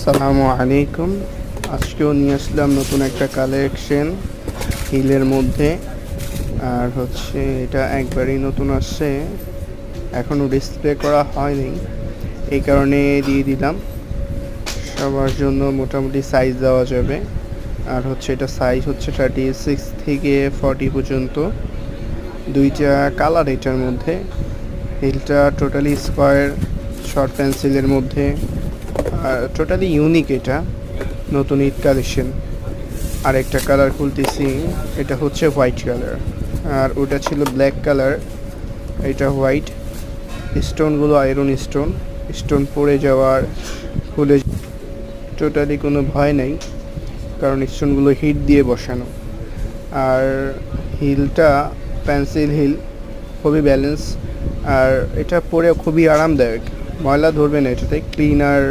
আসসালামু আলাইকুম। আজকেও নিয়ে আসলাম নতুন একটা কালেকশন হিলের মধ্যে। আর হচ্ছে এটা একবারই নতুন আসছে, এখনও ডিসপ্লে করা হয়নি, এই কারণে দিয়ে দিলাম। সবার জন্য মোটামুটি সাইজ দেওয়া যাবে। আর হচ্ছে এটা সাইজ হচ্ছে 36 থেকে 40 পর্যন্ত। দুইটা কালার এটার মধ্যে। হিলটা টোটালি স্কোয়ার শর্ট পেন্সিলের মধ্যে, আর টোটালি ইউনিক। এটা নতুন ঈদ কালেকশন। আর একটা কালার খুলতেছি, এটা হচ্ছে হোয়াইট কালার, আর ওটা ছিল ব্ল্যাক কালার, এটা হোয়াইট। স্টোনগুলো আয়রন স্টোন, স্টোন পড়ে যাওয়ার খুলে টোটালি কোনো ভয় নেই, কারণ স্টোনগুলো হিট দিয়ে বসানো। আর হিলটা পেন্সিল হিল, খুবই ব্যালেন্স। আর এটা পরে খুবই আরামদায়ক, ময়লা ধরবে না, এটাতে ক্লিনার